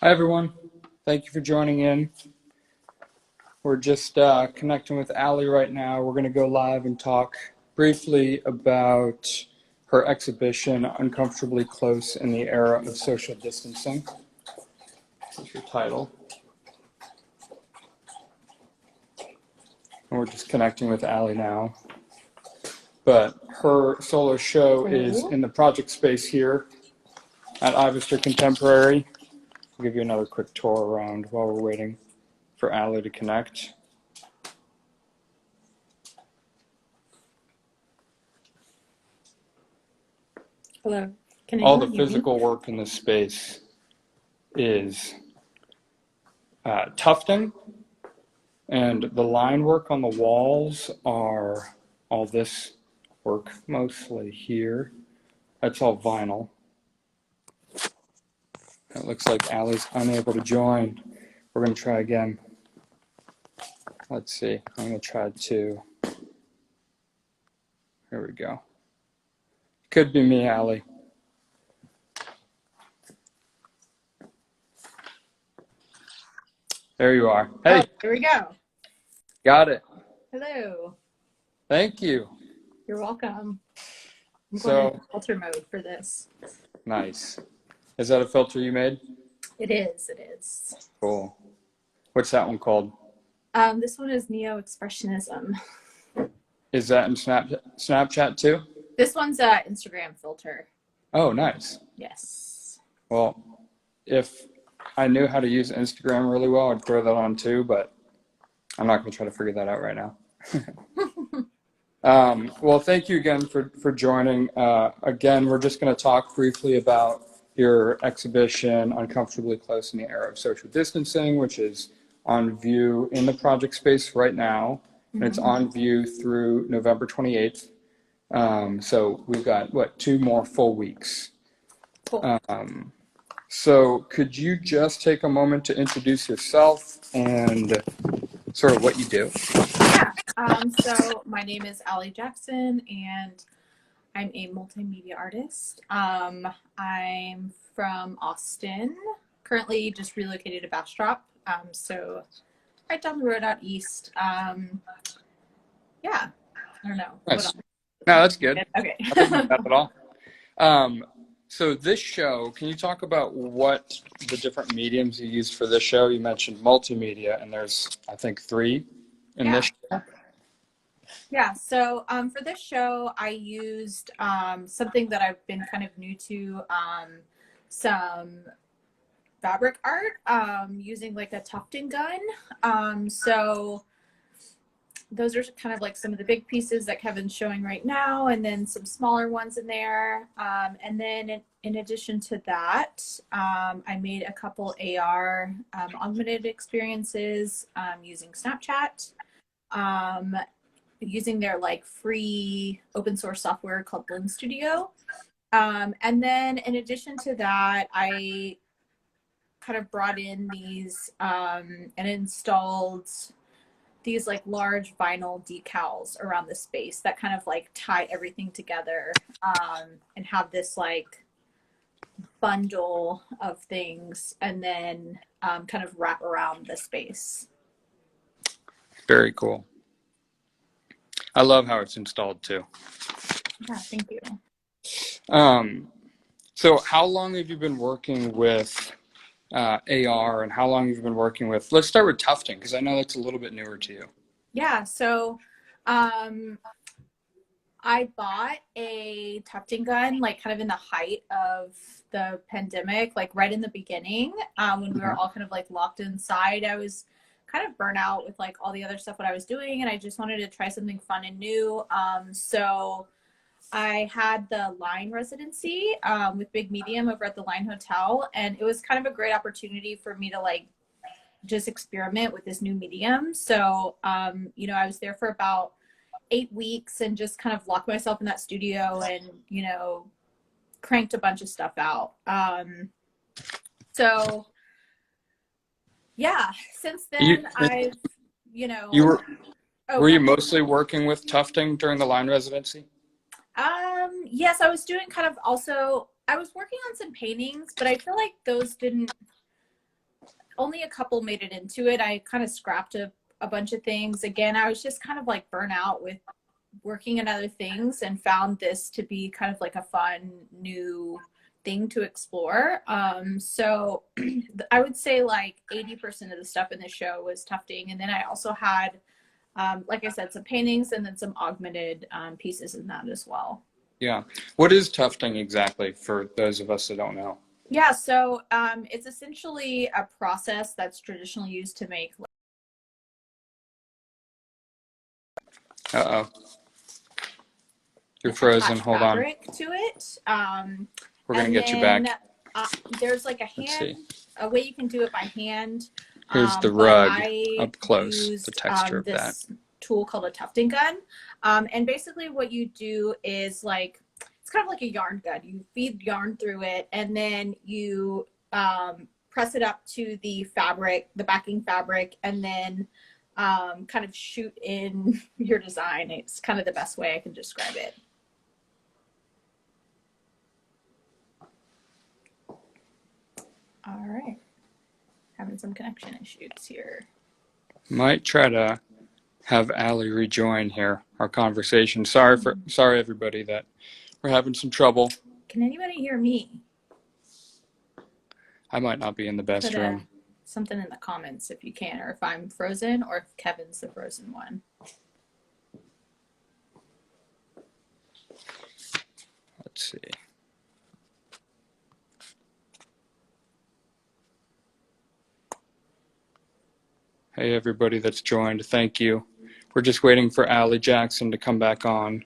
Hi, everyone. Thank you for joining in. We're just connecting with Alie right now. We're going to go live and talk briefly about her exhibition, Uncomfortably Close in the Era of Social Distancing. This is your title. And we're just connecting with Alie now. But her solo show is in the project space here at Ivester Contemporary. I'll give you another quick tour around while we're waiting for Alie to connect. Hello. Can All the anyone hear me? physical work in this space is tufting, and the line work on the walls are all this work mostly here. That's all vinyl. It looks like Allie's unable to join. We're going to try again. Let's see. I'm going to try to. Here we go. Could be me, Alie. There you are. Hey. Oh, here we go. Got it. Hello. Thank you. You're welcome. I'm So, going into filter mode for this. nice. Is that a filter you made? It is. It is. Cool. What's that one called? This one is Neo Expressionism. Is that in Snapchat too? This one's a Instagram filter. Oh, nice. Yes. Well, if I knew how to use Instagram really well, I'd throw that on too, but I'm not going to try to figure that out right now. Well, thank you again for joining. Again, we're just going to talk briefly about your exhibition, Uncomfortably Close in the Era of Social Distancing, which is on view in the project space right now, and it's on view through November 28th. So we've got, 2 more full weeks. Cool. So could you just take a moment to introduce yourself and sort of what you do? Yeah. So my name is Alie Jackson, and I'm a multimedia artist. I'm from Austin, currently just relocated to Bastrop. So right down the road out east. Yeah, I don't know. Nice. No, that's good. Okay. I think not bad at all. So this show, can you talk about what the different mediums you used for this show? You mentioned multimedia, and there's, I think, 3 in this show. Yeah, so for this show, I used something that I've been kind of new to, some fabric art, using like a tufting gun. So those are kind of like some of the big pieces that Kevin's showing right now, and then some smaller ones in there. And then in addition to that, I made a couple AR augmented experiences using Snapchat, using their like free open source software called Bloom Studio. And then in addition to that, I kind of brought in these and installed these like large vinyl decals around the space that kind of like tie everything together, and have this like bundle of things, and then kind of wrap around the space. Very cool. I love how it's installed too. Yeah, thank you. So how long have you been working with AR, and how long have you been working with, let's start with tufting, because I know that's a little bit newer to you. Yeah, so I bought a tufting gun like kind of in the height of the pandemic, like right in the beginning, when we were all kind of like locked inside. I was kind of burnt out with like all the other stuff what I was doing, and I just wanted to try something fun and new. So I had the Line residency with Big Medium over at the Line Hotel, and it was kind of a great opportunity for me to like just experiment with this new medium. So, you know, I was there for about 8 weeks and just kind of locked myself in that studio and, you know, cranked a bunch of stuff out. So yeah, since then I've, you know, were you mostly working with tufting during the Line residency? Yes, I was doing kind of also, I was working on some paintings, but I feel like those didn't only a couple made it into it. I kind of scrapped a bunch of things. Again, I was just kind of like burnt out with working in other things and found this to be kind of like a fun new thing to explore. So I would say like 80% of the stuff in the show was tufting. And then I also had, like I said, some paintings and then some augmented pieces in that as well. Yeah. What is tufting exactly for those of us that don't know? Yeah, so it's essentially a process that's traditionally used to make. Uh-oh. You're frozen. Hold on. Fabric to it. We're going to get you back. There's like a way you can do it by hand. Here's the rug up close, the texture of that. This tool called a tufting gun. And basically what you do is like, it's kind of like a yarn gun. You feed yarn through it and then you press it up to the fabric, the backing fabric, and then kind of shoot in your design. It's kind of the best way I can describe it. All right. Having some connection issues here. Might try to have Alie rejoin here our conversation. Sorry everybody that we're having some trouble. Can anybody hear me? I might not be in the best room. Something in the comments if you can, or if I'm frozen, or if Kevin's the frozen one. Let's see. Hey, everybody that's joined, thank you. We're just waiting for Alie Jackson to come back on.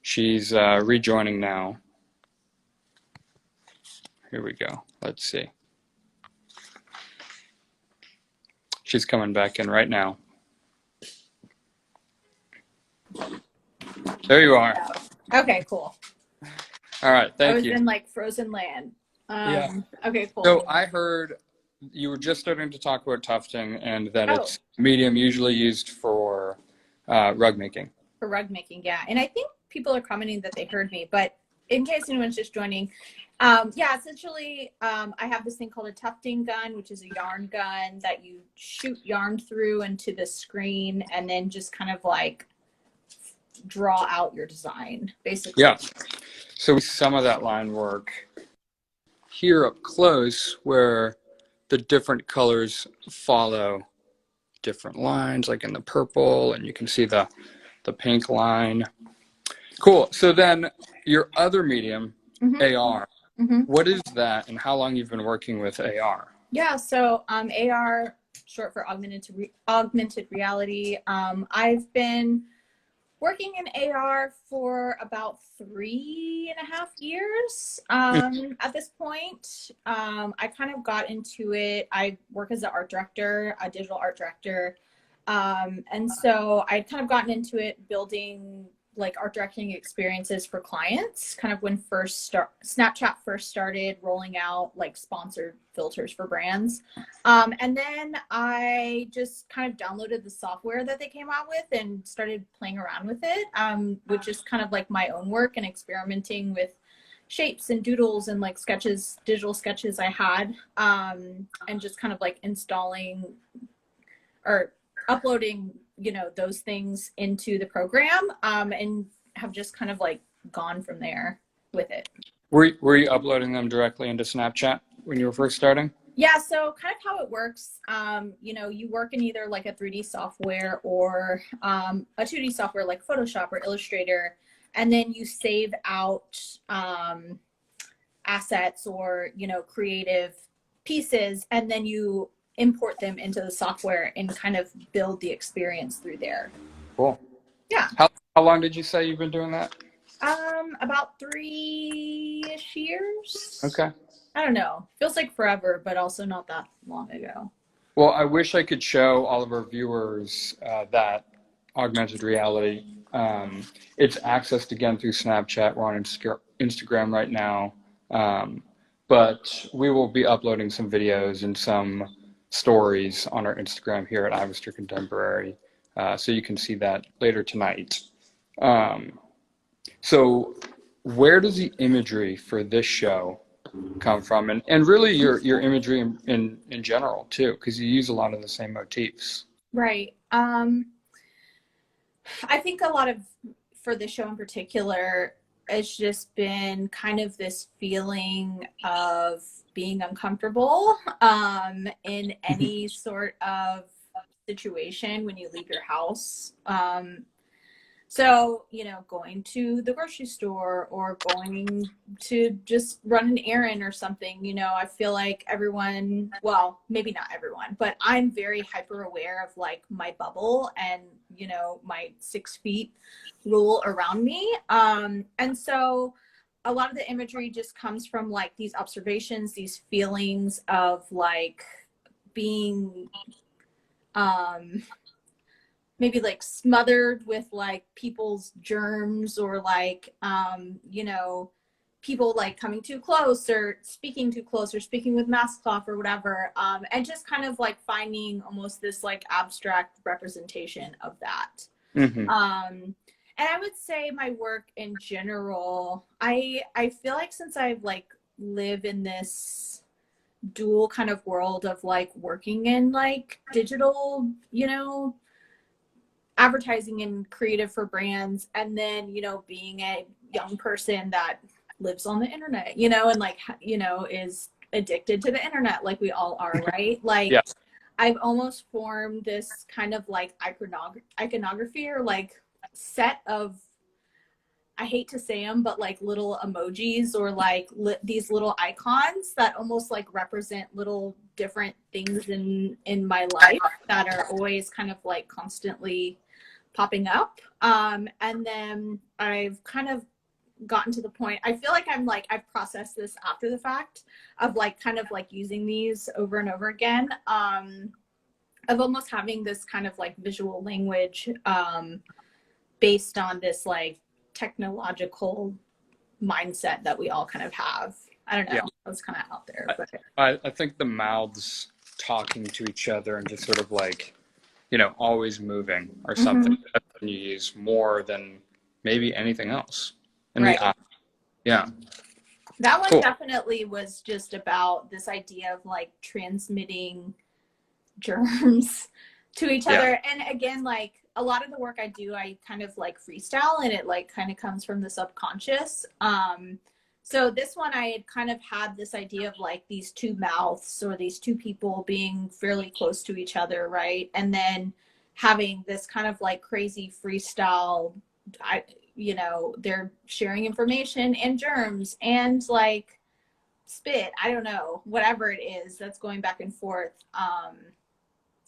She's rejoining now. Here we go. Let's see. She's coming back in right now. There you are. Okay, cool. All right, thank you. I was in like frozen land. Yeah. Okay, cool. So I heard you were just starting to talk about tufting and that it's medium usually used for rug making. For rug making, yeah. And I think people are commenting that they heard me, but in case anyone's just joining, yeah, essentially I have this thing called a tufting gun, which is a yarn gun that you shoot yarn through into the screen and then just kind of like draw out your design, basically. Yeah. So some of that line work here up close where the different colors follow different lines, like in the purple, and you can see the pink line. Cool. So then your other medium, AR, what is that and how long you've been working with AR? Yeah, so AR, short for augmented reality. I've been working in AR for about 3.5 years at this point. I kind of got into it. I work as an art director, a digital art director. And so I'd kind of gotten into it building like art directing experiences for clients, kind of when Snapchat first started rolling out like sponsored filters for brands. And then I just kind of downloaded the software that they came out with and started playing around with it, which is kind of like my own work and experimenting with shapes and doodles and like sketches, digital sketches I had, and just kind of like installing or uploading, you know, those things into the program, and have just kind of like gone from there with it. Were you uploading them directly into Snapchat when you were first starting? Yeah, so kind of how it works, you know, you work in either like a 3D software or a 2D software like Photoshop or Illustrator, and then you save out assets or, you know, creative pieces, and then you import them into the software and kind of build the experience through there. Cool. Yeah. How long did you say you've been doing that? About 3-ish years. Okay. I don't know. Feels like forever, but also not that long ago. Well, I wish I could show all of our viewers that augmented reality. It's accessed again through Snapchat. We're on Instagram right now. But we will be uploading some videos and some stories on our Instagram here at Ivester Contemporary. So you can see that later tonight. So where does the imagery for this show come from, and really your imagery in general too, because you use a lot of the same motifs. Right. I think a lot of, for the show in particular, it's just been kind of this feeling of being uncomfortable in any sort of situation when you leave your house. So, going to the grocery store or going to just run an errand or something, I feel like everyone, well, maybe not everyone, but I'm very hyper aware of like my bubble and, my 6 feet rule around me. And so a lot of the imagery just comes from like these observations, these feelings of like being, maybe like smothered with like people's germs or like people like coming too close or speaking too close or speaking with masks off or whatever, and just kind of like finding almost this like abstract representation of that. And I would say my work in general, I feel like since I've like live in this dual kind of world of like working in like digital, advertising and creative for brands, and then being a young person that lives on the internet, and like is addicted to the internet like we all are, right? Like Yeah. I've almost formed this kind of like iconography or like set of, I hate to say them, but like little emojis or like these little icons that almost like represent little different things in my life that are always kind of like constantly popping up. And then I've kind of gotten to the point, I feel like I've processed this after the fact of like kind of like using these over and over again, of almost having this kind of like visual language based on this like technological mindset that we all kind of have. I don't know. Yeah. That's kind of out there. But I think the mouths talking to each other and just sort of like, always moving or something that you use more than maybe anything else. And right. the eye. Yeah. That one Cool. definitely was just about this idea of like transmitting germs to each other. And again, like a lot of the work I do, I kind of like freestyle, and it like kind of comes from the subconscious. So this one, I had kind of had this idea of like these two mouths or these two people being fairly close to each other, right? And then having this kind of like crazy freestyle, they're sharing information and germs and like spit, I don't know, whatever it is that's going back and forth.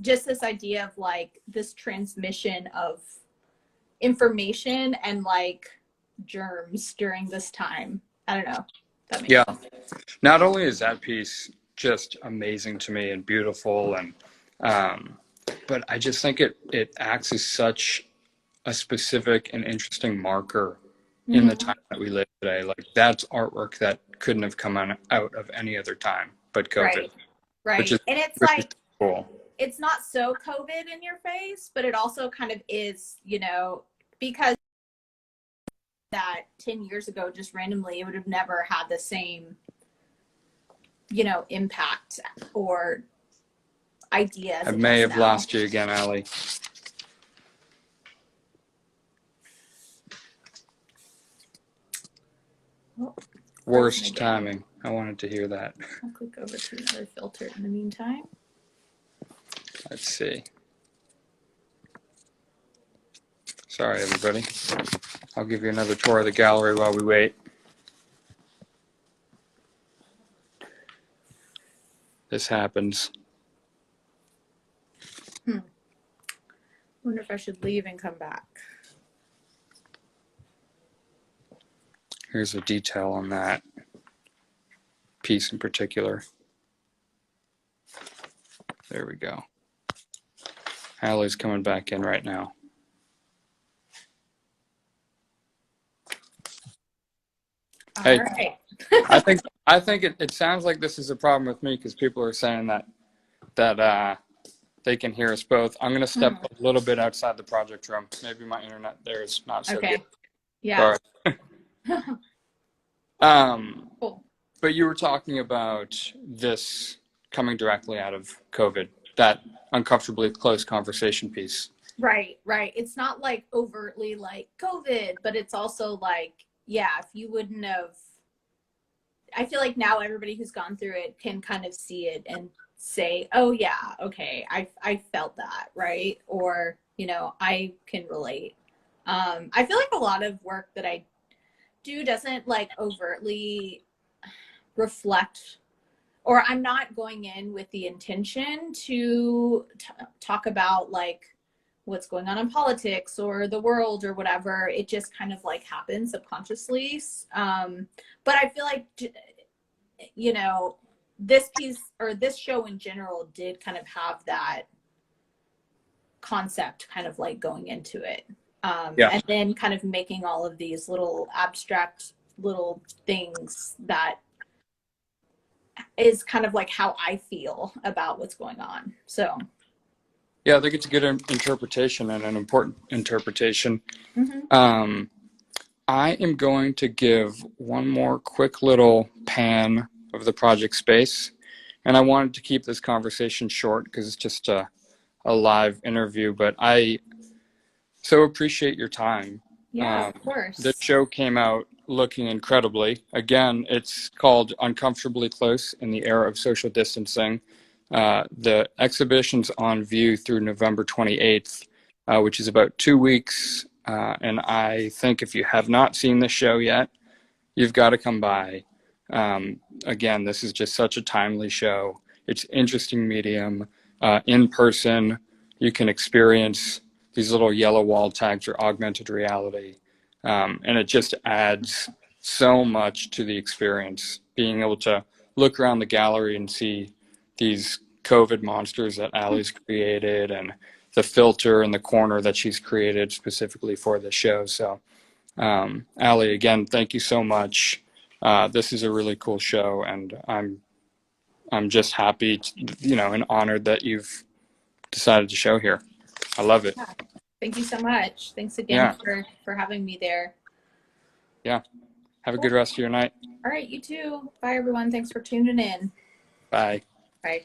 Just this idea of like this transmission of information and like germs during this time. I don't know. That makes sense. Not only is that piece just amazing to me and beautiful, and but I just think it acts as such a specific and interesting marker in the time that we live today. Like that's artwork that couldn't have come out of any other time but COVID. Right. Which is, and it's which like is cool. It's not so COVID in your face, but it also kind of is, because that 10 years ago, just randomly, it would have never had the same, impact or idea. I may have lost you again, Alie. Worst timing. I wanted to hear that. I'll click over to another filter in the meantime. Let's see. Sorry, everybody. I'll give you another tour of the gallery while we wait. This happens. Wonder if I should leave and come back. Here's a detail on that piece in particular. There we go. Allie's coming back in right now. All right. I think it sounds like this is a problem with me because people are saying that they can hear us both. I'm going to step a little bit outside the project room. Maybe my internet there is not so good. Yeah. Sorry. Cool. But you were talking about this coming directly out of COVID, that uncomfortably close conversation piece. Right, right. It's not like overtly like COVID, but it's also like, yeah, if you wouldn't have, I feel like now everybody who's gone through it can kind of see it and say, oh yeah, okay, I felt that, right? Or, I can relate. I feel like a lot of work that I do doesn't like overtly reflect, or I'm not going in with the intention to talk about like what's going on in politics or the world or whatever. It just kind of like happens subconsciously. But I feel like, this piece or this show in general did kind of have that concept kind of like going into it. Yeah. And then kind of making all of these little abstract little things that is kind of like how I feel about what's going on. So, Yeah, I think it's a good interpretation and an important interpretation. mm-hmm. I am going to give one more quick little pan of the project space. And I wanted to keep this conversation short because it's just a live interview, but I so appreciate your time. Yeah, of The course. show came out looking incredibly. Again, it's called Uncomfortably Close in the Era of Social Distancing. The exhibition's on view through November 28th, which is about 2 weeks. And I think if you have not seen the show yet, you've got to come by. Again, this is just such a timely show. It's interesting medium. In person, you can experience these little yellow wall tags or augmented reality. And it just adds so much to the experience. Being able to look around the gallery and see these COVID monsters that Alie's created and the filter in the corner that she's created specifically for the show. So, Alie, again, thank you so much. This is a really cool show, and I'm just happy, and honored that you've decided to show here. I love it. Yeah. Thank you so much. Thanks again Yeah, for having me there. yeah. Have a Cool. good rest of your night. All right, you too. Bye everyone. Thanks for tuning in. Bye. Bye.